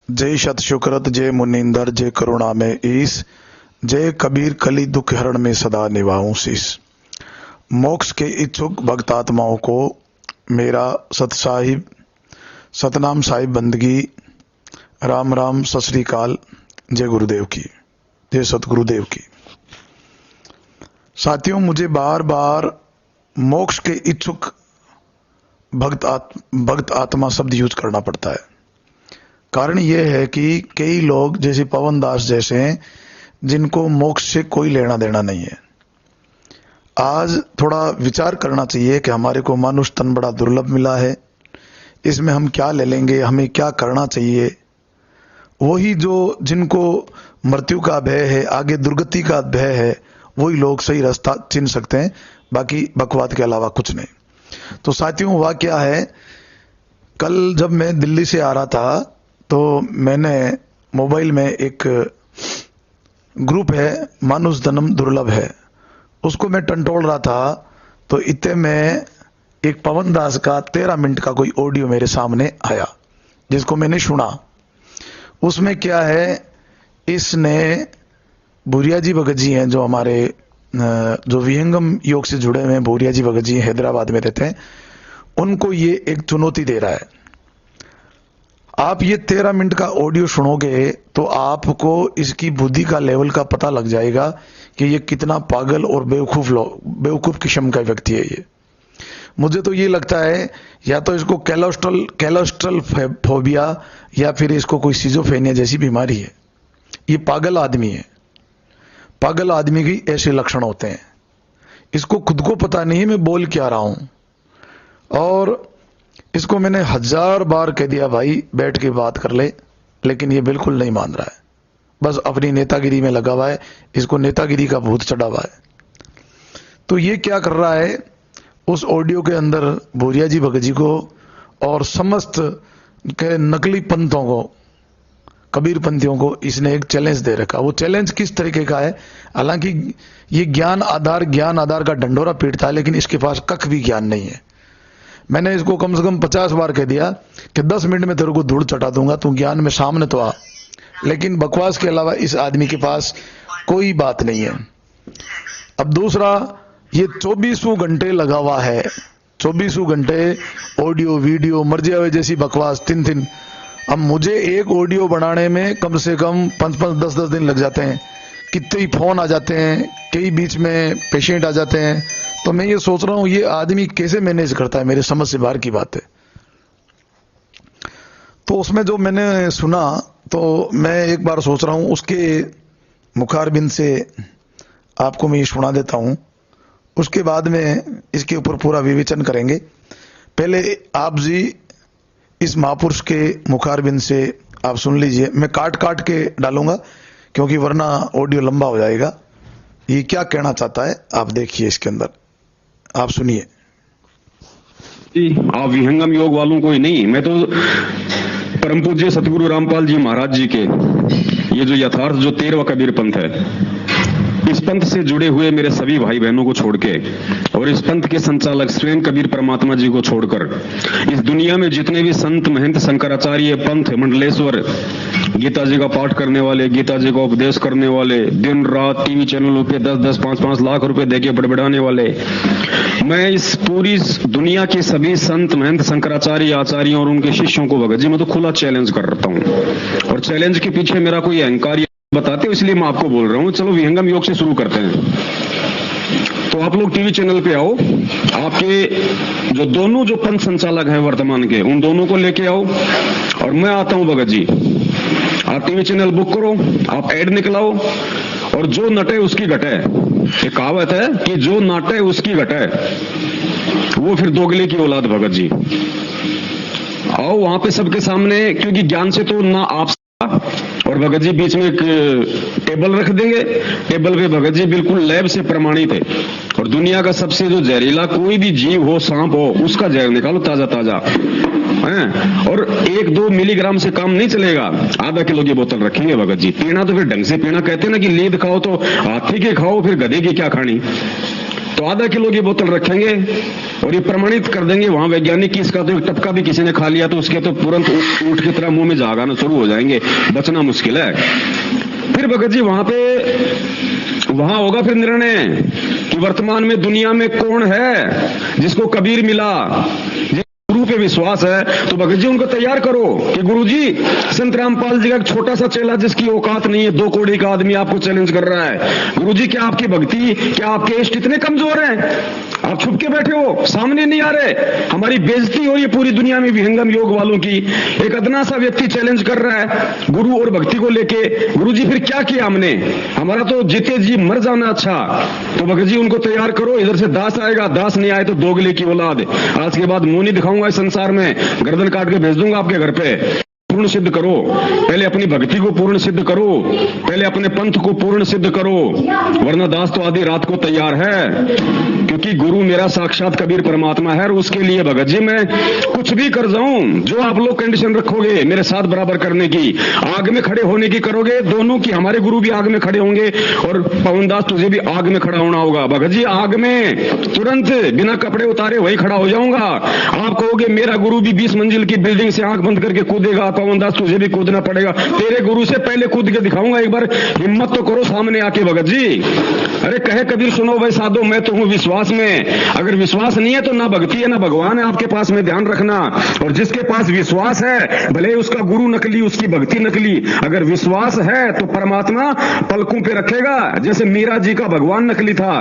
जय शत शुक्रत जय मुनिंदर जय करुणा में ईस, जय कबीर कली दुख हरण में सदा निभाऊं शीस। मोक्ष के इच्छुक भक्त आत्माओं को मेरा सतनाम साहिब बंदगी, राम राम, सत श्री अकाल, जय गुरुदेव की, जय सतगुरुदेव की। साथियों, मुझे बार बार मोक्ष के इच्छुक भक्त आत्मा शब्द यूज करना पड़ता है। कारण यह है कि कई लोग जैसे पवन दास जैसे हैं जिनको मोक्ष से कोई लेना देना नहीं है। आज थोड़ा विचार करना चाहिए कि हमारे को मानुष तन बड़ा दुर्लभ मिला है, इसमें हम क्या ले लेंगे, हमें क्या करना चाहिए। वही जो जिनको मृत्यु का भय है, आगे दुर्गति का भय है, वही लोग सही रास्ता चिन्ह सकते हैं, बाकी बकवाद के अलावा कुछ नहीं। तो साथियों, हुआ क्या है, कल जब मैं दिल्ली से आ रहा था तो मैंने मोबाइल में एक ग्रुप है मानुष जन्म दुर्लभ है, उसको मैं टंटोल रहा था। तो इतने में एक पवन दास का 13 मिनट का कोई ऑडियो मेरे सामने आया जिसको मैंने सुना। उसमें क्या है, इसने भूरिया जी भगत जी हैं जो हमारे जो विहंगम योग से जुड़े हुए हैं, भूरिया जी भगत जी हैदराबाद में रहते हैं, उनको ये एक चुनौती दे रहा है। आप ये 13 मिनट का ऑडियो सुनोगे तो आपको इसकी बुद्धि का लेवल का पता लग जाएगा कि ये कितना पागल और बेवकूफ किस्म का व्यक्ति है। ये मुझे तो ये लगता है या तो इसको कैलोस्ट्रल फोबिया या फिर इसको कोई सिजोफ्रेनिया जैसी बीमारी है। ये पागल आदमी है। पागल आदमी की ऐसे लक्षण होते हैं। इसको खुद को पता नहीं मैं बोल क्या रहा हूं। और इसको मैंने 1000 बार कह दिया, भाई बैठ के बात कर ले, लेकिन ये बिल्कुल नहीं मान रहा है। बस अपनी नेतागिरी में लगा हुआ है, इसको नेतागिरी का भूत चढ़ा हुआ है। तो ये क्या कर रहा है, उस ऑडियो के अंदर भूरिया जी भगत जी को और समस्त के नकली पंथों को, कबीर पंथियों को इसने एक चैलेंज दे रखा। वो चैलेंज किस तरीके का है, हालांकि ये ज्ञान आधार का डंडोरा पीटता है, लेकिन इसके पास कख भी ज्ञान नहीं है। मैंने इसको कम से कम 50 बार कह दिया कि 10 मिनट में तेरे को धूल चटा दूंगा, तू ज्ञान में सामने तो आ। लेकिन बकवास के अलावा इस आदमी के पास कोई बात नहीं है। अब दूसरा, ये 24 घंटे लगा हुआ है, 24 घंटे ऑडियो वीडियो मर्जी आवे जैसी बकवास 3 अब मुझे एक ऑडियो बनाने में कम से कम 5-5 10-10 दिन लग जाते हैं। कितने ही फोन आ जाते हैं, कई बीच में पेशेंट आ जाते हैं। तो मैं ये सोच रहा हूं ये आदमी कैसे मैनेज करता है, मेरे समझ से बाहर की बात है। तो उसमें जो मैंने सुना तो मैं एक बार सोच रहा हूं उसके मुखारबिंद से आपको मैं ये सुना देता हूं, उसके बाद में इसके ऊपर पूरा विवेचन करेंगे। पहले आप जी इस महापुरुष के मुखारबिंद से आप सुन लीजिए। मैं काट काट के डालूंगा क्योंकि वरना ऑडियो लंबा हो जाएगा। ये क्या कहना चाहता है आप देखिए, इसके अंदर आप सुनिए। आप विहंगम योग वालों को ही नहीं, मैं तो परम पूज्य सतगुरु रामपाल जी महाराज जी के ये जो यथार्थ जो 13वां कबीर पंथ है, इस पंथ से जुड़े हुए मेरे सभी भाई बहनों को छोड़ के और इस पंथ के संचालक स्वयं कबीर परमात्मा जी को छोड़कर इस दुनिया में जितने भी संत महंत शंकराचार्य पंथ मंडलेश्वर गीता जी का पाठ करने वाले, गीता जी का उपदेश करने वाले, दिन रात टीवी चैनलों पे 10-10 5-5 लाख रुपए देके बड़बड़ाने वाले, मैं इस पूरी दुनिया के सभी संत महंत शंकराचार्य आचार्यों और उनके शिष्यों को भगत जी मैं तो खुला चैलेंज कर रहा हूं। और चैलेंज के पीछे मेरा कोई अहंकार बताते हो, इसलिए मैं आपको बोल रहा हूं। चलो विहंगम योग से शुरू करते हैं। तो आप लोग टीवी चैनल पे आओ, आपके जो दोनों जो पंथ संचालक हैं वर्तमान के, उन दोनों को लेके आओ और मैं आता हूं भगत जी। आप टीवी चैनल बुक करो, आप ऐड निकलाओ और जो नटे उसकी घटे। एक कहावत है कि जो नाटे उसकी घटे, वो फिर दोगले की औलाद भगत जी। आओ वहां पे सबके सामने, क्योंकि ज्ञान से तो ना आप और भगत जी बीच में एक टेबल रख देंगे। टेबल पे भगत जी बिल्कुल लैब से प्रमाणित है और दुनिया का सबसे जो जहरीला कोई भी जीव हो, सांप हो, उसका जहर निकालो ताजा ताजा है। और 1-2 मिलीग्राम से काम नहीं चलेगा, आधा किलो की बोतल रखेंगे भगत जी। पीना तो फिर ढंग से पीना, कहते हैं ना कि लीद खाओ तो हाथी के खाओ, फिर गधे की क्या खानी। तो आधा किलो की बोतल रखेंगे और ये प्रमाणित कर देंगे वहां वैज्ञानिक की इसका तो एक टपका भी किसी ने खा लिया तो उसके तो तुरंत ऊंट की तरह मुंह में झाग आना शुरू हो जाएंगे, बचना मुश्किल है। फिर भगत जी वहां होगा फिर निर्णय कि वर्तमान में दुनिया में कौन है जिसको कबीर मिला, गुरु पे विश्वास है। तो भगत जी उनको तैयार करो कि गुरुजी संत रामपाल जी का एक छोटा सा चेला जिसकी औकात नहीं है, 2 कौड़ी का आदमी आपको चैलेंज कर रहा है, गुरुजी क्या आपकी भक्ति, क्या आपके इष्ट इतने कमजोर हैं, आप छुप के बैठे हो, सामने नहीं आ रहे, हमारी बेइज्जती हो रही है पूरी दुनिया में विहंगम योग वालों की। एक अदना सा व्यक्ति चैलेंज कर रहा है गुरु और भक्ति को लेके, गुरुजी फिर क्या किया हमने, हमारा तो जीते जी मर जाना अच्छा। तो भगत जी उनको तैयार करो, इधर से दास आएगा, दास नहीं आए तो दोगले की औलाद, आज के बाद मुंह नहीं दिखाऊंगा इस संसार में, गर्दन काट के भेज दूंगा आपके घर पे। पूर्ण सिद्ध करो, पहले अपनी भक्ति को पूर्ण सिद्ध करो, पहले अपने पंथ को पूर्ण सिद्ध करो, वरना दास तो आधी रात को तैयार है, क्योंकि गुरु मेरा साक्षात कबीर परमात्मा है। और उसके लिए भगत जी मैं कुछ भी कर जाऊं, जो आप लोग कंडीशन रखोगे मेरे साथ बराबर करने की, आग में खड़े होने की करोगे, दोनों की, हमारे गुरु भी आग में खड़े होंगे और पवनदास तुझे भी आग में खड़ा होना होगा। भगत जी आग में तुरंत बिना कपड़े उतारे वही खड़ा हो जाऊंगा। आप कहोगे मेरा गुरु भी 20 मंजिल की बिल्डिंग से आंख बंद करके कूदेगा, पवनदास तुझे भी कूदना पड़ेगा, तेरे गुरु से पहले कूद के दिखाऊंगा, एक बार हिम्मत तो करो सामने आके भगत जी। अरे कहे कबीर सुनो भाई साधो मैं तो हूं विश्वास में, अगर विश्वास नहीं है तो ना भक्ति है ना भगवान है आपके पास में, ध्यान रखना। और जिसके पास विश्वास है भले उसका गुरु नकली, उसकी भक्ति नकली, अगर विश्वास है तो परमात्मा पलकों पे रखेगा। जैसे मीरा जी का भगवान नकली था,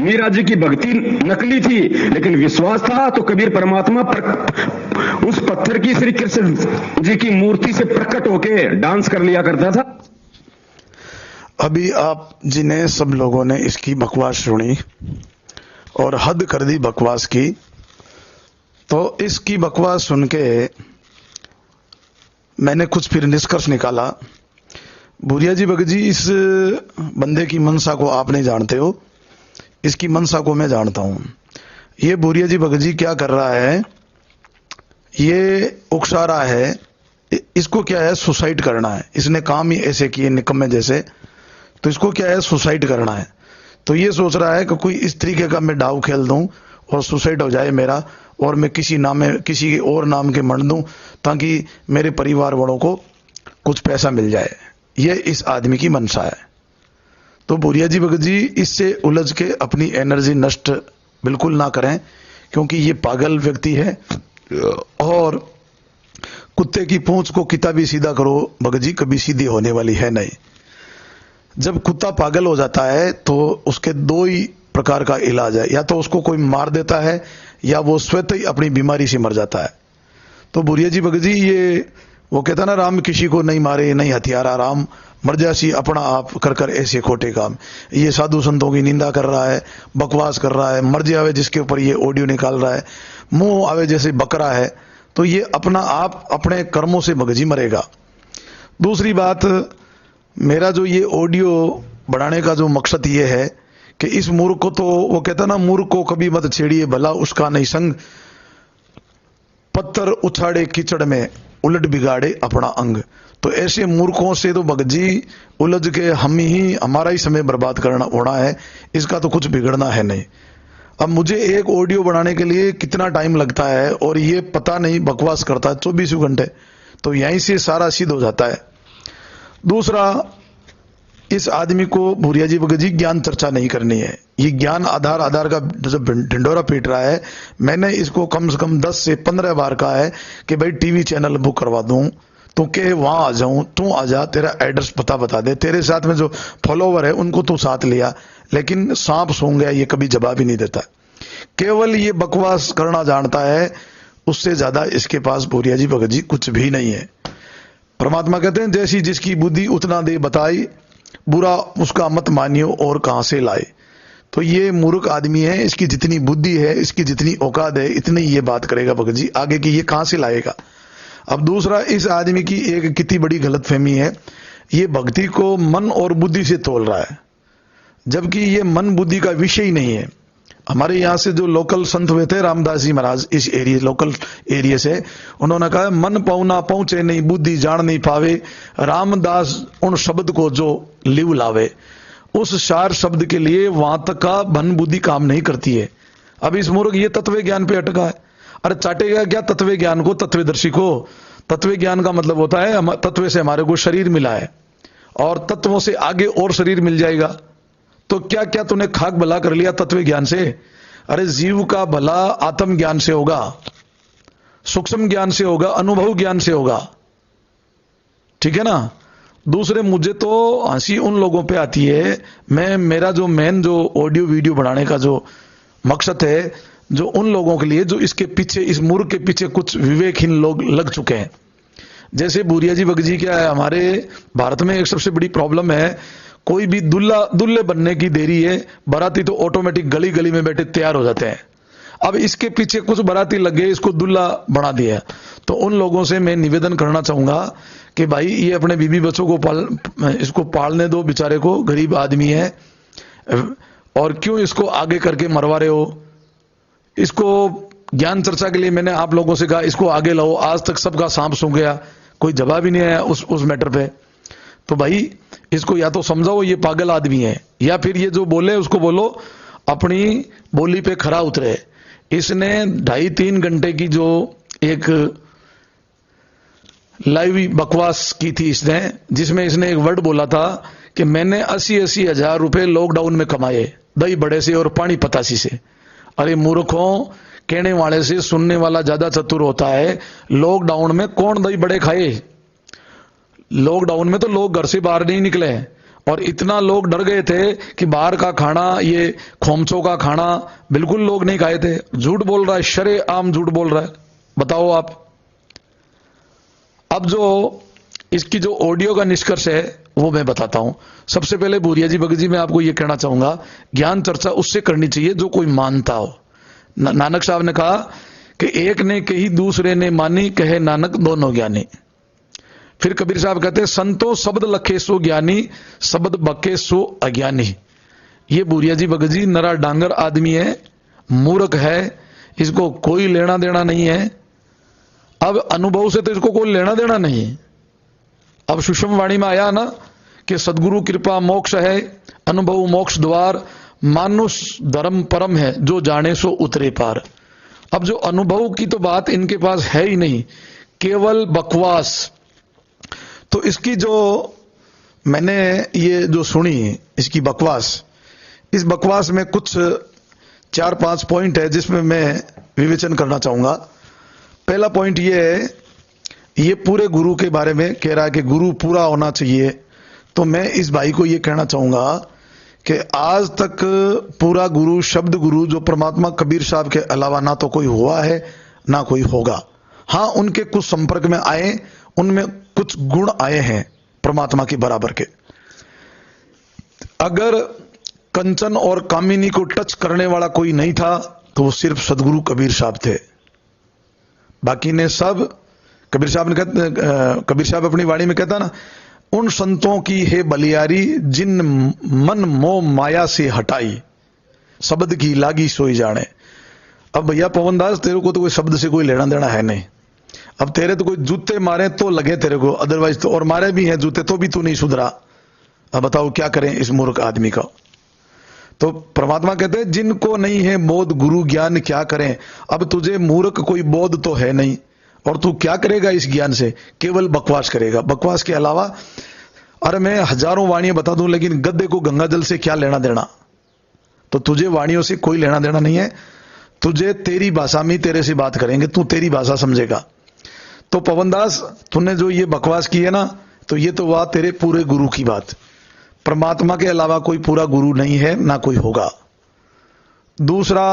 मीरा जी की भक्ति नकली थी, लेकिन विश्वास था तो कबीर परमात्मा उस पत्थर की श्री कृष्ण जी की मूर्ति से प्रकट होके डांस कर लिया करता था। अभी आप जिन्हें सब लोगों ने इसकी बकवास सुनी और हद कर दी बकवास की, तो इसकी बकवास सुन के मैंने कुछ फिर निष्कर्ष निकाला। भूरिया जी भगत जी, इस बंदे की मनसा को आप नहीं जानते हो, इसकी मनसा को मैं जानता हूं। ये भूरिया जी भगत जी क्या कर रहा है, ये उकसा रहा है, इसको क्या है सुसाइड करना है, इसने काम ही ऐसे किए निकम्मे जैसे, तो इसको क्या है सुसाइड करना है। तो ये सोच रहा है कि कोई इस तरीके का मैं डाव खेल दूं और सुसाइड हो जाए मेरा, और मैं किसी और नाम के मर दूं ताकि मेरे परिवार वालों को कुछ पैसा मिल जाए। ये इस आदमी की मनसा है। तो भूरिया जी भगत जी इससे उलझ के अपनी एनर्जी नष्ट बिल्कुल ना करें, क्योंकि ये पागल व्यक्ति है। और कुत्ते की पूंछ को किताबी सीधा करो भगत जी, कभी सीधी होने वाली है नहीं। जब कुत्ता पागल हो जाता है तो उसके 2 ही प्रकार का इलाज है, या तो उसको कोई मार देता है या वो स्वतः ही अपनी बीमारी से मर जाता है। तो भूरिया जी भगत जी ये वो कहता ना, राम किसी को नहीं मारे नहीं हथियारा राम, मर जासी अपना आप कर कर ऐसे खोटे काम। ये साधु संतों की निंदा कर रहा है, बकवास कर रहा है, मर्जी आवे जिसके ऊपर ये ऑडियो निकाल रहा है, मुंह आवे जैसे बकरा है, तो ये अपना आप अपने कर्मों से भगत जी मरेगा। दूसरी बात, मेरा जो ये ऑडियो बढ़ाने का जो मकसद ये है कि इस मूर्ख को, तो वो कहता ना मूर्ख को कभी मत छेड़िए भला उसका नहीं संग, पत्थर उछाड़े कीचड़ में उलट बिगाड़े अपना अंग। तो ऐसे मूर्खों से तो भगत जी उलझ के हमारा ही समय बर्बाद करना होना है, इसका तो कुछ बिगड़ना है नहीं। अब मुझे एक ऑडियो बनाने के लिए कितना टाइम लगता है, और ये पता नहीं बकवास करता है 24 घंटे, तो यहीं से सारा सिद्ध हो जाता है। दूसरा, इस आदमी को भूरिया जी भगत जी ज्ञान चर्चा नहीं करनी है। ये ज्ञान आधार का जब ढिंडोरा पीट रहा है, मैंने इसको कम से कम 10 से 15 बार कहा है कि भाई टीवी चैनल बुक करवा दूं तो के वहां आ जाऊं, तू आ जा, तेरा एड्रेस पता बता दे, तेरे साथ में जो फॉलोवर है उनको तू साथ लिया, लेकिन सांप सूंघ गया ये कभी जवाब ही नहीं देता, केवल ये बकवास करना जानता है। उससे ज्यादा इसके पास भूरिया जी भगत जी कुछ भी नहीं है। परमात्मा कहते हैं जैसी जिसकी बुद्धि उतना दे बताई, बुरा उसका मत मानियो और कहां से लाए। तो ये मूर्ख आदमी है, इसकी जितनी बुद्धि है, इसकी जितनी औकात है, इतनी ये बात करेगा भगत जी, आगे की ये कहां से लाएगा। अब दूसरा, इस आदमी की एक कितनी बड़ी गलतफहमी है, ये भक्ति को मन और बुद्धि से तोल रहा है, जबकि ये मन बुद्धि का विषय ही नहीं है। हमारे यहां से जो लोकल संत हुए थे रामदास जी महाराज, इस एरिया लोकल एरिया से, उन्होंने कहा मन पौना पहुंचे नहीं बुद्धि जान नहीं पावे, रामदास उन शब्द को जो लिव लावे। उस सार शब्द के लिए वहां तक का मन बुद्धि काम नहीं करती है। अब इस मूर्ख ये तत्व ज्ञान पे अटका है। अरे चाटेगा क्या तत्व ज्ञान को, तत्वदर्शी को? तत्व ज्ञान का मतलब होता है तत्व से हमारे को शरीर मिला है और तत्वों से आगे और शरीर मिल जाएगा। तो क्या क्या तूने खाक भला कर लिया तत्व ज्ञान से? अरे जीव का भला आत्म ज्ञान से होगा, सूक्ष्म ज्ञान से होगा, अनुभव ज्ञान से होगा, ठीक है ना। दूसरे, मुझे तो हंसी उन लोगों पे आती है, मेरा जो मेन जो ऑडियो वीडियो बनाने का जो मकसद है, जो उन लोगों के लिए जो इसके पीछे, इस मूर्ख के पीछे कुछ विवेकहीन लोग लग चुके हैं। जैसे भूरिया जी बगजी, क्या है हमारे भारत में एक सबसे बड़ी प्रॉब्लम है, कोई भी दुल्हे बनने की देरी है, बाराती तो ऑटोमेटिक गली गली में बैठे तैयार हो जाते हैं। अब इसके पीछे कुछ बाराती लग गए, इसको दुल्हा बना दिया। तो उन लोगों से मैं निवेदन करना चाहूंगा कि भाई ये अपने बीबी बच्चों को इसको पालने दो, बेचारे को, गरीब आदमी है, और क्यों इसको आगे करके मरवा रहे हो? इसको ज्ञान चर्चा के लिए मैंने आप लोगों से कहा इसको आगे लाओ, आज तक सबका सांप सूंघ गया, कोई जवाब ही नहीं आया उस मैटर पे। तो भाई इसको या तो समझाओ ये पागल आदमी है, या फिर ये जो बोले उसको बोलो अपनी बोली पे खरा उतरे। इसने 2.5-3 घंटे की जो एक लाइव बकवास की थी इसने, जिसमें इसने एक वर्ड बोला था कि मैंने 80-80 हजार रुपए लॉकडाउन में कमाए, दही बड़े से और पानी पतासी से। अरे मूर्खों, कहने वाले से सुनने वाला ज्यादा चतुर होता है। लॉकडाउन में कौन दही बड़े खाए? लॉकडाउन में तो लोग घर से बाहर नहीं निकले, और इतना लोग डर गए थे कि बाहर का खाना, ये खोमचों का खाना बिल्कुल लोग नहीं खाए थे। झूठ बोल रहा है, शरेआम झूठ बोल रहा है। बताओ आप। अब जो इसकी जो ऑडियो का निष्कर्ष है वो मैं बताता हूं। सबसे पहले भूरिया जी बगजी, मैं आपको यह कहना चाहूंगा, ज्ञान चर्चा उससे करनी चाहिए जो कोई मानता हो। नानक साहब ने कहा कि एक ने कही दूसरे ने मानी, कहे नानक दोनों ज्ञानी। फिर कबीर साहब कहते हैं संतो शब्द लखे सो ज्ञानी, शब्द बके सो अज्ञानी। ये भूरिया जी बगजी नरा डांगर आदमी है, मूर्ख है, इसको कोई लेना देना नहीं है। अब अनुभव से तो इसको कोई लेना देना नहीं। अब सुषम वाणी में आया ना कि सदगुरु कृपा मोक्ष है, अनुभव मोक्ष द्वार, मानुष धर्म परम है, जो जाने सो उतरे पार। अब जो अनुभव की तो बात इनके पास है ही नहीं, केवल बकवास। तो इसकी जो मैंने ये जो सुनी इसकी बकवास, इस बकवास में कुछ 4-5 पॉइंट है जिसमें मैं विवेचन करना चाहूंगा। पहला पॉइंट ये है, ये पूरे गुरु के बारे में कह रहा है कि गुरु पूरा होना चाहिए। तो मैं इस भाई को ये कहना चाहूंगा कि आज तक पूरा गुरु, शब्द गुरु जो परमात्मा कबीर साहब के अलावा ना तो कोई हुआ है ना कोई होगा। हां, उनके कुछ संपर्क में आए, उनमें कुछ गुण आए हैं परमात्मा के बराबर के। अगर कंचन और कामिनी को टच करने वाला कोई नहीं था तो वो सिर्फ सदगुरु कबीर साहब थे। बाकी ने सब, कबीर साहब अपनी वाणी में कहता ना, उन संतों की है बलियारी जिन मन मोह माया से हटाई, शब्द की लागी सोई जाने। अब भैया पवनदास, तेरे को तो कोई शब्द से कोई लेना देना है नहीं। अब तेरे तो कोई जूते मारे तो लगे तेरे को, अदरवाइज तो, और मारे भी हैं जूते तो भी तू नहीं सुधरा। अब बताओ क्या करें इस मूर्ख आदमी का। तो परमात्मा कहते हैं जिनको नहीं है बोध गुरु ज्ञान क्या करें। अब तुझे मूर्ख कोई बोध तो है नहीं, और तू क्या करेगा इस ज्ञान से? केवल बकवास करेगा। बकवास के अलावा, अरे मैं हजारों वाणियां बता दूं लेकिन गद्दे को गंगा जल से क्या लेना देना। तो तुझे वाणियों से कोई लेना देना नहीं है। तुझे तेरी भाषा में तेरे से बात करेंगे, तू तेरी भाषा समझेगा। तो पवनदास, तूने जो ये बकवास की है ना, तो ये तो बात तेरे पूरे गुरु की बात। परमात्मा के अलावा कोई पूरा गुरु नहीं है, ना कोई होगा। दूसरा,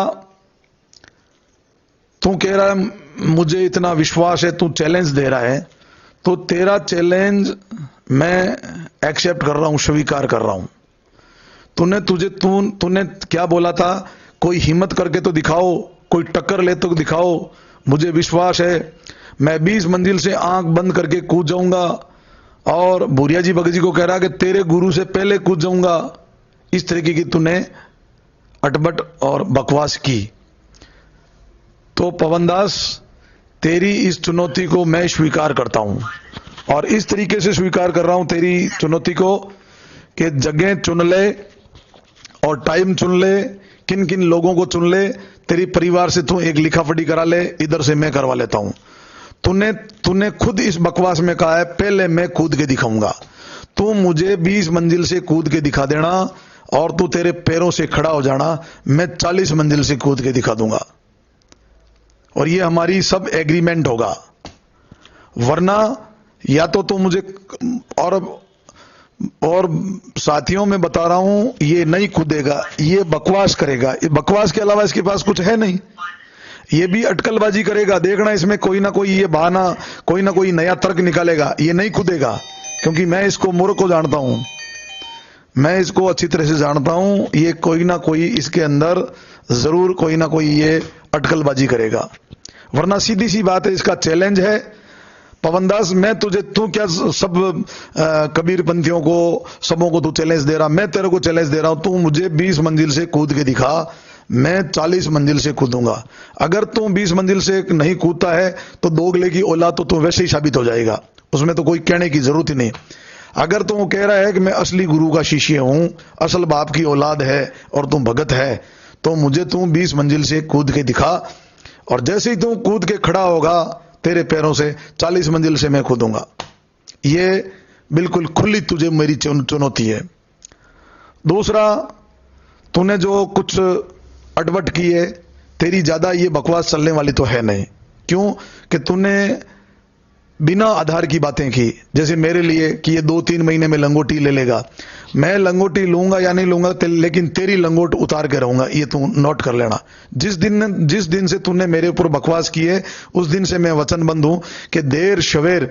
तू कह रहा है मुझे इतना विश्वास है, तू चैलेंज दे रहा है, तो तेरा चैलेंज मैं एक्सेप्ट कर रहा हूं, स्वीकार कर रहा हूं। तूने क्या बोला था? कोई हिम्मत करके तो दिखाओ, कोई टक्कर ले तो दिखाओ। मुझे विश्वास है, मैं 20 मंजिल से आंख बंद करके कूद जाऊंगा। और भूरिया जी बगजी को कह रहा कि तेरे गुरु से पहले कूद जाऊंगा। इस तरीके की तूने अटबट और बकवास की। तो पवनदास, तेरी इस चुनौती को मैं स्वीकार करता हूं, और इस तरीके से स्वीकार कर रहा हूं तेरी चुनौती को कि जगह चुन ले और टाइम चुन ले, किन किन लोगों को चुन ले, तेरी परिवार से तू एक लिखापढ़ी करा ले, इधर से मैं करवा लेता हूं। तूने खुद इस बकवास में कहा है पहले मैं कूद के दिखाऊंगा। तू मुझे 20 मंजिल से कूद के दिखा देना और तू तेरे पैरों से खड़ा हो जाना, मैं 40 मंजिल से कूद के दिखा दूंगा और ये हमारी सब एग्रीमेंट होगा। वरना या तो तू मुझे और साथियों में बता रहा हूं ये नहीं कूदेगा, ये बकवास करेगा, ये बकवास के अलावा इसके पास कुछ है नहीं, ये भी अटकलबाजी करेगा। देखना इसमें कोई ना कोई ये बहाना, कोई ना कोई नया तर्क निकालेगा। ये नहीं कूदेगा क्योंकि मैं इसको मूर्ख को जानता हूं, मैं इसको अच्छी तरह से जानता हूं। ये कोई ना कोई इसके अंदर जरूर कोई ना कोई ये अटकलबाजी करेगा। वरना सीधी सी बात है, इसका चैलेंज है पवन दास, मैं तुझे, तू क्या सब कबीर पंथियों को सबों को तू चैलेंज दे रहा, मैं तेरे को चैलेंज दे रहा हूं, तू मुझे 20 मंजिल से कूद के दिखा, मैं 40 मंजिल से कूदूंगा। अगर तू 20 मंजिल से नहीं कूदता है तो दोगले की औलाद तो तू वैसे ही साबित हो जाएगा, उसमें तो कोई कहने की जरूरत ही नहीं। अगर तू कह रहा है कि मैं असली गुरु का शिष्य हूं, असल बाप की औलाद है और तू भगत है, तो मुझे तू 20 मंजिल से कूद के दिखा और जैसे ही तू कूद के खड़ा होगा तेरे पैरों से 40 मंजिल से मैं कूदूंगा। ये बिल्कुल खुली तुझे मेरी चुनौती है। दूसरा, तूने जो कुछ अटवट की है, तेरी ज्यादा ये बकवास चलने वाली तो है नहीं। क्यों कि तूने बिना आधार की बातें की, जैसे मेरे लिए कि ये 2-3 महीने में लंगोटी ले लेगा। मैं लंगोटी लूंगा या नहीं लूंगा लेकिन तेरी लंगोट उतार के रहूंगा, ये तू नोट कर लेना। जिस दिन से तूने मेरे ऊपर बकवास की है उस दिन से मैं वचनबद्ध हूं कि देर सवेर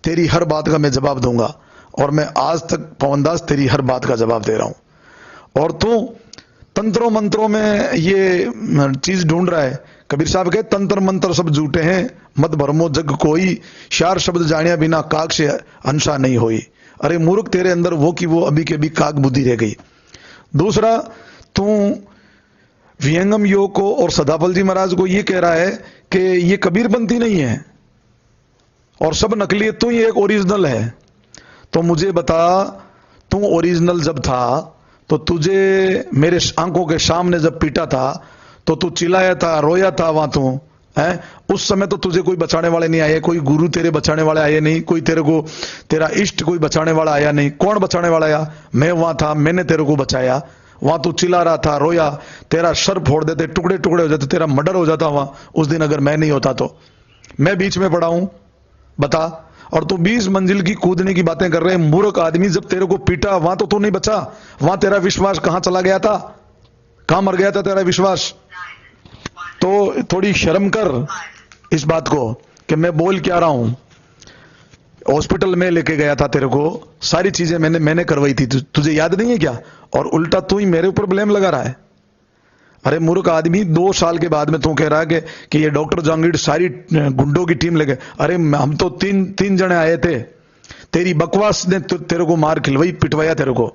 तेरी हर बात का मैं जवाब दूंगा और मैं आज तक पवन दास तेरी हर बात का जवाब दे रहा हूं। और तू तंत्रों मंत्रों में ये चीज ढूंढ रहा है। कबीर साहब के तंत्र मंत्र सब झूठे हैं, मत भरमो जग कोई, शार शब्द जानिया बिना काग से अंशा नहीं होई। अरे मूर्ख, तेरे अंदर वो की वो अभी के भी काग बुद्धि रह गई। दूसरा, तू विहंगम योग को और सदाफल जी महाराज को ये कह रहा है कि ये कबीरपंथी नहीं है और सब नकली है, तू ही एक ओरिजिनल है। तो मुझे बता, तू ओरिजिनल जब था तो तुझे मेरे आंखों के सामने जब पीटा था तो तू चिल्लाया था, रोया था वहां तू है। उस समय तो तुझे कोई बचाने वाले नहीं आए, कोई गुरु तेरे बचाने वाले आए नहीं, कोई तेरे को तेरा इष्ट कोई बचाने वाला आया नहीं। कौन बचाने वाला आया? मैं वहां था, मैंने तेरे को बचाया। वहां तू चिल्ला रहा था, रोया, तेरा सर फोड़ देते, टुकड़े टुकड़े हो जाते, तेरा मर्डर हो जाता वहां उस दिन अगर मैं नहीं होता तो। मैं बीच में पड़ा हूं, बता। और तू 20 मंजिल की कूदने की बातें कर रहे हैं। मूर्ख आदमी, जब तेरे को पीटा वहां तो तू नहीं बचा, वहां तेरा विश्वास कहां चला गया था, कहां मर गया था तेरा विश्वास? तो थोड़ी शर्म कर इस बात को कि मैं बोल क्या रहा हूं। हॉस्पिटल में लेके गया था तेरे को, सारी चीजें मैंने करवाई थी, तुझे याद नहीं है क्या? और उल्टा तू ही मेरे ऊपर ब्लेम लगा रहा है। अरे मूर्ख आदमी, 2 साल के बाद में तू कह रहा है कि ये डॉक्टर जहांगीर सारी गुंडों की टीम लेके। अरे हम तो तीन जने आए थे, तेरी बकवास ने तेरे को मार खिलवाई, पिटवाया तेरे को।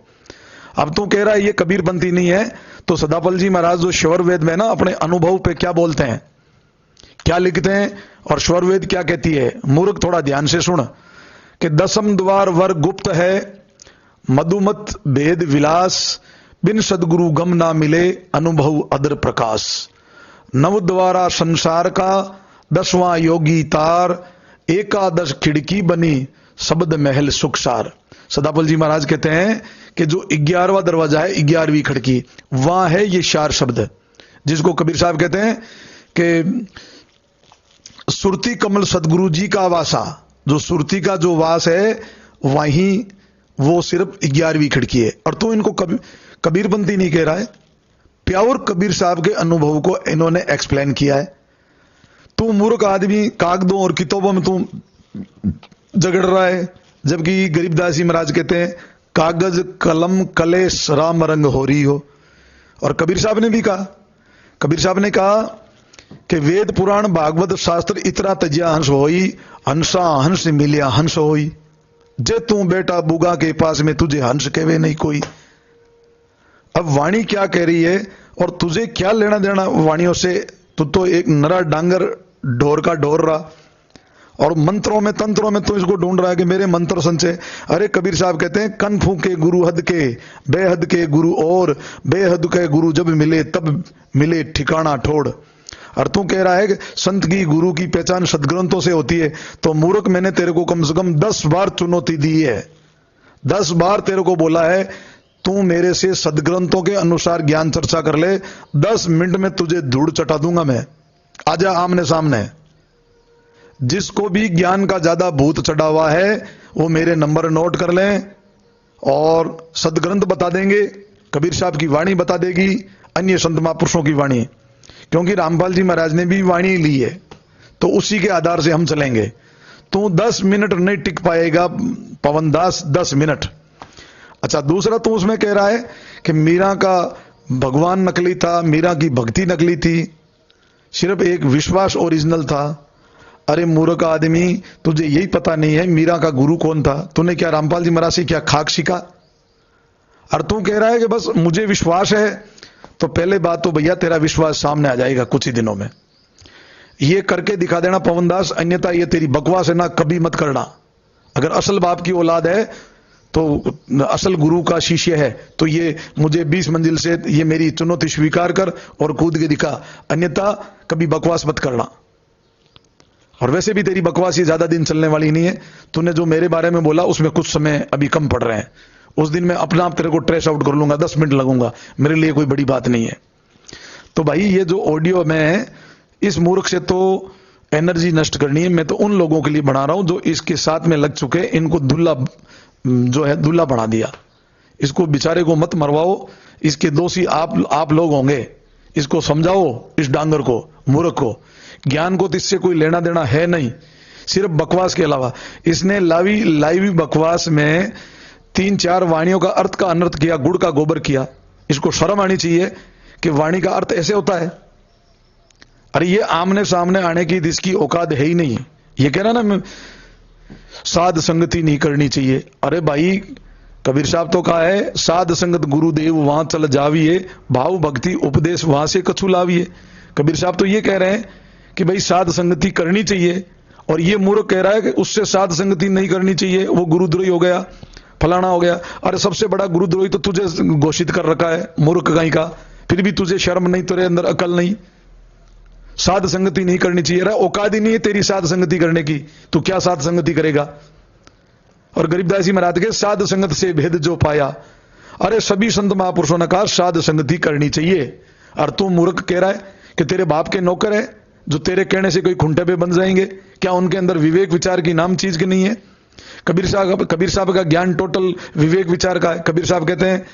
अब तू कह रहा है ये कबीरपंथी नहीं है, तो सदाफल जी महाराज जो श्वर वेद में ना अपने अनुभव पे क्या बोलते हैं, क्या लिखते हैं और श्वर वेद क्या कहती है, मूर्ख थोड़ा ध्यान से सुन कि 10म् द्वार वर गुप्त है, मधुमत भेद विलास, बिन सदगुरु गम ना मिले, अनुभव अदर प्रकाश। 9 द्वारा संसार का, 10वां योगी तार, 11 खिड़की बनी, शब्द महल सुखसार। सदाफल जी महाराज कहते हैं कि जो 11वां दरवाजा है, 11वीं खिड़की, वहां है ये 4 शब्द, जिसको कबीर साहब कहते हैं कि सुरती कमल सदगुरु जी का वासा। जो सुरती का जो वास है वहीं वो सिर्फ 11वीं खिड़की है। और तू इनको कबीरपंथी नहीं कह रहा है, प्योर कबीर साहब के अनुभव को इन्होंने एक्सप्लेन किया है। तू मूर्ख आदमी कागजों और किताबों में तू झगड़ रहा है, जबकि गरीबदास जी महाराज कहते हैं कागज कलम कलेश राम रंग हो रही हो। और कबीर साहब ने भी कहा, कबीर साहब ने कहा कि वेद पुराण भागवत शास्त्र इतरा तजिया हंस होई, हंसा हंस मिलिया हंस होई। जे तू बेटा बुगा के पास में तुझे हंस कहवे नहीं कोई। अब वाणी क्या कह रही है और तुझे क्या लेना देना वाणियों से? तू तो एक नरा डांगर ढोर का ढोर रहा। और मंत्रों में तंत्रों में तो इसको ढूंढ रहा है कि मेरे मंत्र संचय। अरे कबीर साहब कहते हैं कन फूके गुरु हद के, बेहद के गुरु और बेहद के गुरु जब मिले तब मिले ठिकाना ठोड़। और तू कह रहा है कि संत की गुरु की पहचान सदग्रंथों से होती है, तो मूर्ख मैंने तेरे को कम से कम 10 बार चुनौती दी है, 10 बार तेरे को बोला है तू मेरे से सदग्रंथों के अनुसार ज्ञान चर्चा कर ले, 10 मिनट में तुझे धूड़ चटा दूंगा मैं, आजा आमने सामने। जिसको भी ज्ञान का ज्यादा भूत चढ़ा हुआ है वो मेरे नंबर नोट कर लें और सदग्रंथ बता देंगे, कबीर साहब की वाणी बता देगी, अन्य संत महापुरुषों की वाणी, क्योंकि रामपाल जी महाराज ने भी वाणी ली है, तो उसी के आधार से हम चलेंगे। तू 10 मिनट नहीं टिक पाएगा पवन दास, 10 मिनट। अच्छा, दूसरा तू उसमें कह रहा है कि मीरा का भगवान नकली था, मीरा की भक्ति नकली थी, सिर्फ एक विश्वास ओरिजिनल था। अरे मूर्ख आदमी, तुझे यही पता नहीं है मीरा का गुरु कौन था? तूने क्या रामपाल जी महाराज से क्या खाक सीखा? और तू कह रहा है कि बस मुझे विश्वास है, तो पहले बात तो भैया तेरा विश्वास सामने आ जाएगा कुछ ही दिनों में। ये करके दिखा देना पवन दास, अन्यथा ये तेरी बकवास है ना, कभी मत करना। अगर असल बाप की औलाद है तो असल गुरु का शिष्य है तो ये मुझे 20 मंजिल से ये मेरी चुनौती स्वीकार कर और कूद के दिखा, अन्यथा कभी बकवास मत करना। और वैसे भी तेरी बकवास ये ज्यादा दिन चलने वाली नहीं है। तूने जो मेरे बारे में बोला उसमें कुछ समय अभी कम पड़ रहे हैं, उस दिन मैं अपना आप तेरे को ट्रेस आउट कर लूंगा, 10 मिनट लगूंगा, मेरे लिए कोई बड़ी बात नहीं है। तो भाई ये जो ऑडियो में है, इस मूर्ख से तो एनर्जी नष्ट करनी है। मैं तो उन लोगों के लिए बना रहा हूं जो इसके साथ में लग चुके, इनको दुल्ला जो है दुल्ला बना दिया। इसको बेचारे को मत मरवाओ, इसके दोषी आप लोग होंगे। इसको समझाओ, इस डांगर को, मूर्ख को। ज्ञान को तो इससे कोई लेना देना है नहीं, सिर्फ बकवास के अलावा। इसने लाइव बकवास में 3-4 वाणियों का अर्थ का अनर्थ किया, गुड़ का गोबर किया। इसको शर्म आनी चाहिए कि वाणी का अर्थ ऐसे होता है। अरे ये आमने सामने आने की इसकी औकात है ही नहीं। ये कह रहा ना साध संगति नहीं करनी चाहिए। अरे भाई कबीर साहब तो कहा है साध संगत गुरुदेव वहां चल जाविए, भाव भक्ति उपदेश वहां से कछु लाविए। कबीर साहब तो ये कह रहे हैं कि भाई साध संगति करनी चाहिए, और ये मूर्ख कह रहा है कि उससे साध संगति नहीं करनी चाहिए, वो गुरुद्रोही हो गया, फलाना हो गया। अरे सबसे बड़ा गुरुद्रोही तो तुझे घोषित कर रखा है, मूर्ख कहीं का, फिर भी तुझे शर्म नहीं, तेरे अंदर अकल नहीं। साध संगति नहीं करनी चाहिए, औकात ही नहीं है तेरी साध संगति करने की, तू क्या साध संगति करेगा? और गरीबदास जी महाराज के साध संगत से भेद जो पाया। अरे सभी संत महापुरुषों ने कहा साध संगति करनी चाहिए, और तू मूर्ख कह रहा है कि तेरे बाप के नौकर है जो तेरे कहने से कोई खुंटे पे बन जाएंगे। क्या उनके अंदर विवेक विचार की नाम चीज की नहीं है? कबीर साहब का ज्ञान टोटल विवेक विचार का है। कबीर साहब कहते हैं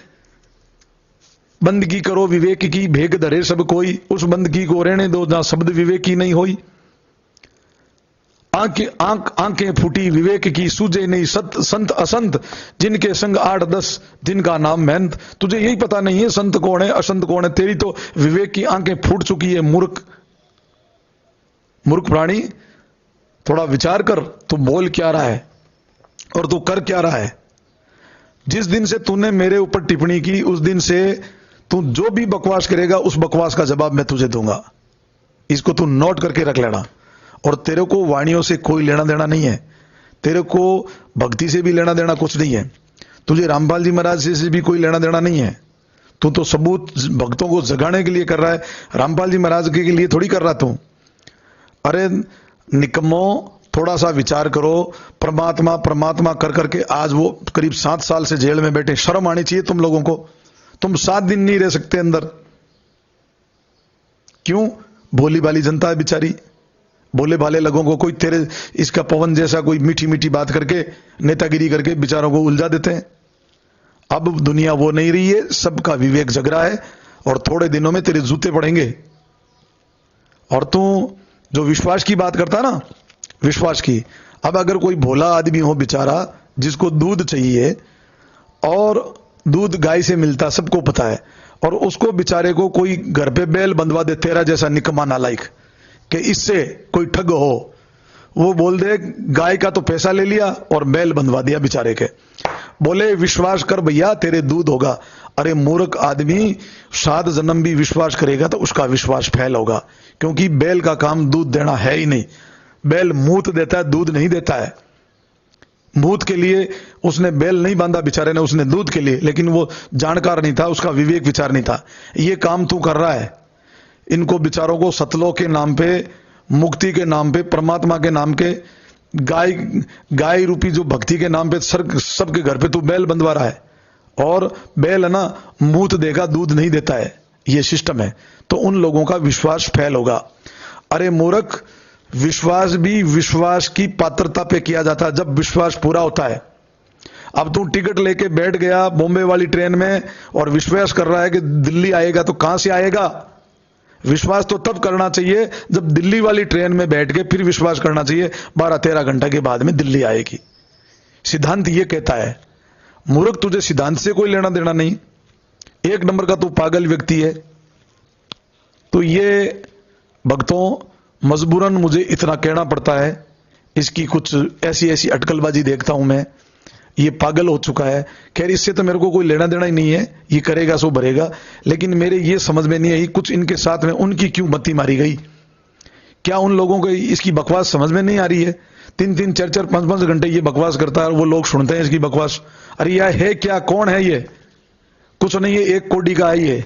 बंदगी करो विवेक की, भेग धरे सब कोई, उस बंदगी को रहने दो जहां शब्द विवेक की नहीं होई। आंखें फूटी विवेक की, सूझे नहीं संत असंत, जिनके संग 8-10 दिन का नाम मेहनत। तुझे यही पता नहीं है संत कौन है असंत कौन है, तेरी तो विवेक की आंखें फूट चुकी है। मूर्ख प्राणी, थोड़ा विचार कर, तू बोल क्या रहा है और तू कर क्या रहा है। जिस दिन से तूने मेरे ऊपर टिप्पणी की उस दिन से तू जो भी बकवास करेगा उस बकवास का जवाब मैं तुझे दूंगा। इसको तू नोट करके रख लेना। और तेरे को वाणियों से कोई लेना देना नहीं है, तेरे को भक्ति से भी लेना देना कुछ नहीं है, तुझे रामपाल जी महाराज से भी कोई लेना देना नहीं है। तू तो सबूत भक्तों को जगाने के लिए कर रहा है, रामपाल जी महाराज के लिए थोड़ी कर रहा तू। अरे निकम्मो, थोड़ा सा विचार करो। परमात्मा परमात्मा कर करके आज वो करीब 7 साल से जेल में बैठे। शर्म आनी चाहिए तुम लोगों को। तुम 7 दिन नहीं रह सकते अंदर। क्यों? भोली भाली जनता है बेचारी, भोले भाले लोगों को कोई तेरे इसका पवन जैसा कोई मीठी मीठी बात करके नेतागिरी करके बेचारों को उलझा देते हैं। अब दुनिया वो नहीं रही है, सबका विवेक जग रहा है और थोड़े दिनों में तेरे जूते पड़ेंगे। और तू जो विश्वास की बात करता ना, विश्वास की, अब अगर कोई भोला आदमी हो बेचारा जिसको दूध चाहिए और दूध गाय से मिलता, सबको पता है, और उसको बेचारे को कोई घर पे बैल बंधवा दे, तेरा जैसा निकम्मा नालायक, कि इससे कोई ठग हो, वो बोल दे गाय का तो पैसा ले लिया और बैल बंधवा दिया बेचारे के, बोले विश्वास कर भैया तेरे दूध होगा। अरे मूर्ख आदमी, 7 जन्म भी विश्वास करेगा तो उसका विश्वास फैल होगा, क्योंकि बैल का काम दूध देना है ही नहीं। बैल मूत देता है, दूध नहीं देता है। मूत के लिए उसने बैल नहीं बांधा बेचारे ने, उसने दूध के लिए, लेकिन वो जानकार नहीं था, उसका विवेक विचार नहीं था। ये काम तू कर रहा है, इनको बेचारों को सतलों के नाम पे, मुक्ति के नाम पे, परमात्मा के नाम के, गाय रूपी जो भक्ति के नाम पे सबके घर पे तू बैल बंधवा रहा है। और बैल है ना, मूत देगा, दूध नहीं देता है, ये सिस्टम है। तो उन लोगों का विश्वास फेल होगा। अरे मूर्ख, विश्वास भी विश्वास की पात्रता पे किया जाता है, जब विश्वास पूरा होता है। अब तू टिकट लेके बैठ गया बॉम्बे वाली ट्रेन में और विश्वास कर रहा है कि दिल्ली आएगा, तो कहां से आएगा? विश्वास तो तब करना चाहिए जब दिल्ली वाली ट्रेन में बैठ के फिर विश्वास करना चाहिए 12-13 घंटा के बाद में दिल्ली आएगी। सिद्धांत ये कहता है। मूर्ख, तुझे सिद्धांत से कोई लेना देना नहीं, एक नंबर का तू पागल व्यक्ति है। तो ये भक्तों, मजबूरन मुझे इतना कहना पड़ता है। इसकी कुछ ऐसी ऐसी अटकलबाजी देखता हूं मैं, ये पागल हो चुका है। खैर, इससे तो मेरे को कोई लेना देना ही नहीं है, ये करेगा सो भरेगा। लेकिन मेरे ये समझ में नहीं आई, कुछ इनके साथ में उनकी क्यों बत्ती मारी गई? क्या उन लोगों को इसकी बकवास समझ में नहीं आ रही है? 3-3, 4-4, 5-5 घंटे ये बकवास करता है और वो लोग सुनते हैं इसकी बकवास। अरे यह है क्या? कौन है ये? कुछ नहीं है, 1 कोड़ी का है ये,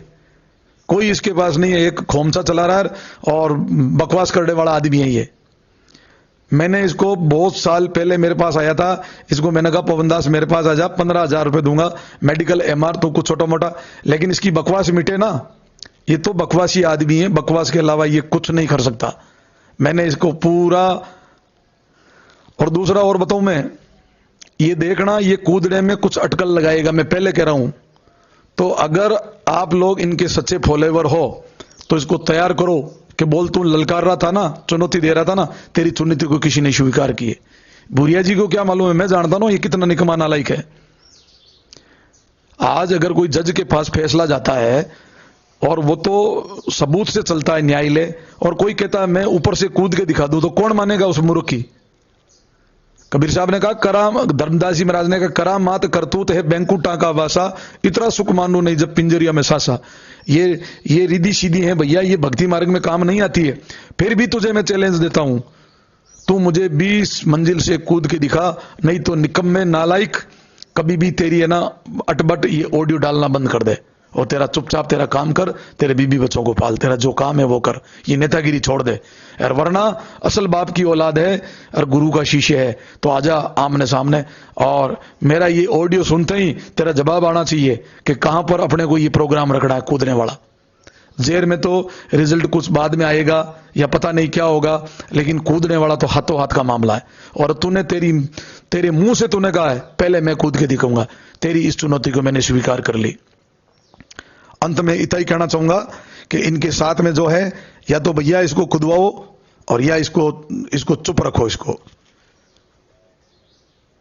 कोई इसके पास नहीं है। एक खोमचा चला रहा है और बकवास करने वाला आदमी है ये। मैंने इसको बहुत साल पहले मेरे पास आया था, इसको मैंने कहा पवन दास मेरे पास आ जा, 15,000 रुपए दूंगा, मेडिकल MR तो कुछ छोटा मोटा, लेकिन इसकी बकवास मिटे ना। ये तो बकवासी आदमी है, बकवास के अलावा ये कुछ नहीं कर सकता। मैंने इसको पूरा। और दूसरा और बताऊं मैं, ये देखना, ये कूदने में कुछ अटकल लगाएगा, मैं पहले कह रहा हूं। तो अगर आप लोग इनके सच्चे फॉलोवर हो तो इसको तैयार करो कि बोल तू ललकार रहा था ना, चुनौती दे रहा था ना, तेरी चुनौती को किसी ने स्वीकार की है। भूरिया जी को क्या मालूम है? मैं जानता हूं ये कितना निकम्मा नालायक है। आज अगर कोई जज के पास फैसला जाता है और वो तो सबूत से चलता है न्यायालय, और कोई कहता है मैं ऊपर से कूद के दिखा दूं, तो कौन मानेगा उस मूर्ख की? कबीर साहब ने कहा कराम, धर्मदास जी महाराज ने कहा करामात करतूत है बैंकुटा का वासा, इतना सुख मानो नहीं जब पिंजरिया में सासा। ये रिद्धि सीधी है भैया, ये भक्ति मार्ग में काम नहीं आती है। फिर भी तुझे मैं चैलेंज देता हूं, तू मुझे 20 मंजिल से कूद के दिखा, नहीं तो निकम्मे नालायक कभी भी तेरी है ना अटबट ये ऑडियो डालना बंद कर दे और तेरा चुपचाप तेरा काम कर, तेरे बीबी बच्चों को पाल, तेरा जो काम है वो कर, ये नेतागिरी छोड़ दे। और वरना असल बाप की औलाद है और गुरु का शिष्य है तो आजा आमने सामने। और मेरा ये ऑडियो सुनते ही तेरा जवाब आना चाहिए कि कहां पर अपने को ये प्रोग्राम रखना है कूदने वाला। जेर में तो रिजल्ट कुछ बाद में आएगा या पता नहीं क्या होगा, लेकिन कूदने वाला तो हाथों हाथ का मामला है। और तूने तेरे मुंह से तूने कहा है पहले मैं कूद के दिखाऊंगा, तेरी इस चुनौती को मैंने स्वीकार कर ली। अंत में इतना ही कहना चाहूंगा कि इनके साथ में जो है, या तो भैया इसको खुदवाओ और या इसको चुप रखो। इसको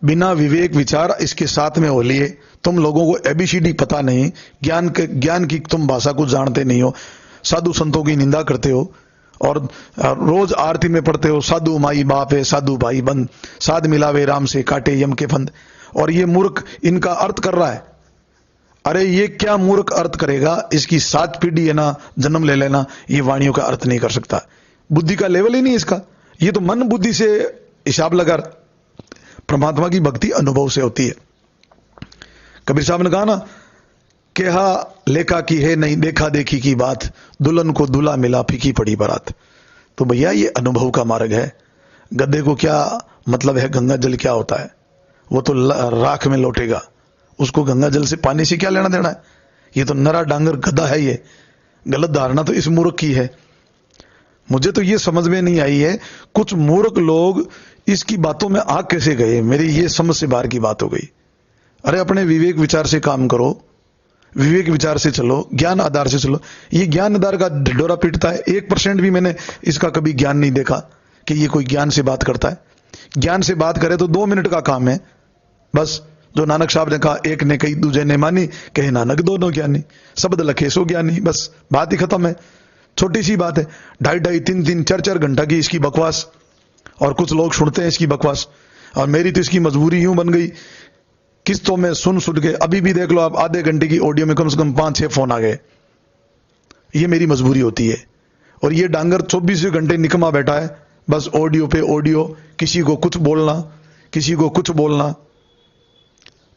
बिना विवेक विचार इसके साथ में हो लिए। तुम लोगों को ABCD पता नहीं, ज्ञान की तुम भाषा को जानते नहीं हो, साधु संतों की निंदा करते हो और रोज आरती में पढ़ते हो साधु माई बाप है, साधु भाई बंद, साध मिलावे राम से काटे यम के फंद। और ये मूर्ख इनका अर्थ कर रहा है। अरे ये क्या मूर्ख अर्थ करेगा? इसकी 7 पीढ़ी है ना जन्म ले लेना, ये वाणियों का अर्थ नहीं कर सकता। बुद्धि का लेवल ही नहीं इसका। ये तो मन बुद्धि से हिसाब लगा। परमात्मा की भक्ति अनुभव से होती है। कबीर साहब ने कहा ना, केहा लेखा की है नहीं देखा देखी की बात, दुल्हन को दूल्हा मिला फीकी पड़ी बारात। तो भैया ये अनुभव का मार्ग है। गधे को क्या मतलब है गंगा जल क्या होता है? वो तो राख में लौटेगा, उसको गंगा जल से पानी से क्या लेना देना है? ये तो नरा डांगर गधा है। ये गलत धारणा तो इस मूर्ख की है। मुझे तो ये समझ में नहीं आई है, कुछ मूर्ख लोग इसकी बातों में आ कैसे गए? मेरी ये समझ से बाहर की बात हो गई। अरे अपने विवेक विचार से काम करो, विवेक विचार से चलो, ज्ञान आधार से चलो। ये ज्ञान आधार का ढिढोरा पीटता है। 1% भी मैंने इसका कभी ज्ञान नहीं देखा कि ये कोई ज्ञान से बात करता है। ज्ञान से बात करे तो 2 मिनट का काम है बस। जो नानक साहब ने कहा, एक ने कही दूजे ने मानी, कहे नानक दोनों ज्ञानी, शब्द लखे सो ज्ञानी, बस बात ही खत्म है। छोटी सी बात है। 2.5, 3, 4 घंटा की इसकी बकवास, और कुछ लोग सुनते हैं इसकी बकवास। और मेरी तो इसकी मजबूरी यूं बन गई, किस्तों में सुन के अभी भी देख लो आप, आधे घंटे की ऑडियो में कम से कम 5-6 फोन आ गए। ये मेरी मजबूरी होती है। और ये डांगर 24 घंटे निकमा बैठा है, बस ऑडियो पे ऑडियो, किसी को कुछ बोलना, किसी को कुछ बोलना।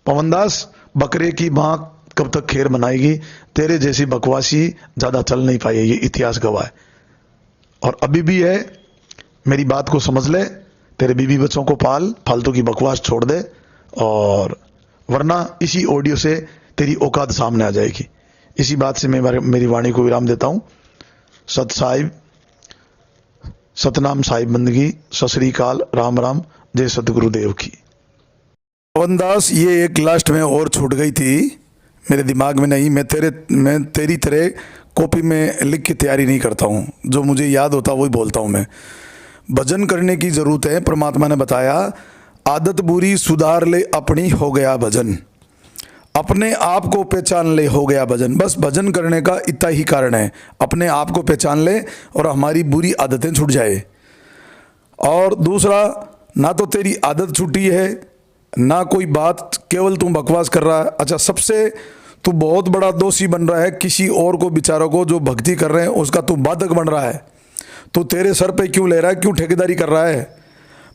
पवनदास, बकरे की मां कब तक खैर बनाएगी? तेरे जैसी बकवासी ज्यादा चल नहीं पाई, ये इतिहास गवाह है। और अभी भी है, मेरी बात को समझ ले, तेरे बीवी बच्चों को पाल, फालतू की बकवास छोड़ दे, और वरना इसी ऑडियो से तेरी औकात सामने आ जाएगी। इसी बात से मैं मेरी वाणी को विराम देता हूं। सत साहिब, सतनाम साहिब बंदगी, सत श्री अकाल, राम राम, जय सतगुरुदेव की। पवनदास, ये एक लास्ट में और छूट गई थी, मेरे दिमाग में नहीं। मैं तेरी तरह कॉपी में लिख के तैयारी नहीं करता हूँ, जो मुझे याद होता वही बोलता हूँ मैं। भजन करने की जरूरत है, परमात्मा ने बताया, आदत बुरी सुधार ले अपनी, हो गया भजन। अपने आप को पहचान ले, हो गया भजन। बस भजन करने का इतना ही कारण है, अपने आप को पहचान ले और हमारी बुरी आदतें छूट जाए। और दूसरा, ना तो तेरी आदत छूटी है, ना कोई बात, केवल तू बकवास कर रहा है। अच्छा, सबसे तू बहुत बड़ा दोषी बन रहा है, किसी और को, बेचारों को जो भक्ति कर रहे हैं उसका तू बाधक बन रहा है। तो तेरे सर पे क्यों ले रहा है, क्यों ठेकेदारी कर रहा है?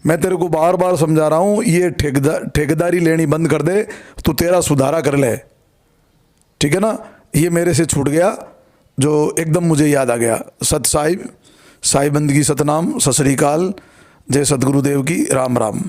मैं तेरे को बार बार समझा रहा हूँ, ये ठेकेदारी लेनी बंद कर दे, तू तेरा सुधारा कर ले, ठीक है ना? ये मेरे से छूट गया, जो एकदम मुझे याद आ गया। सत साहिब, साहिब बंदगी, सतनाम, सत श्री अकाल, जय सतगुरुदेव की, राम राम।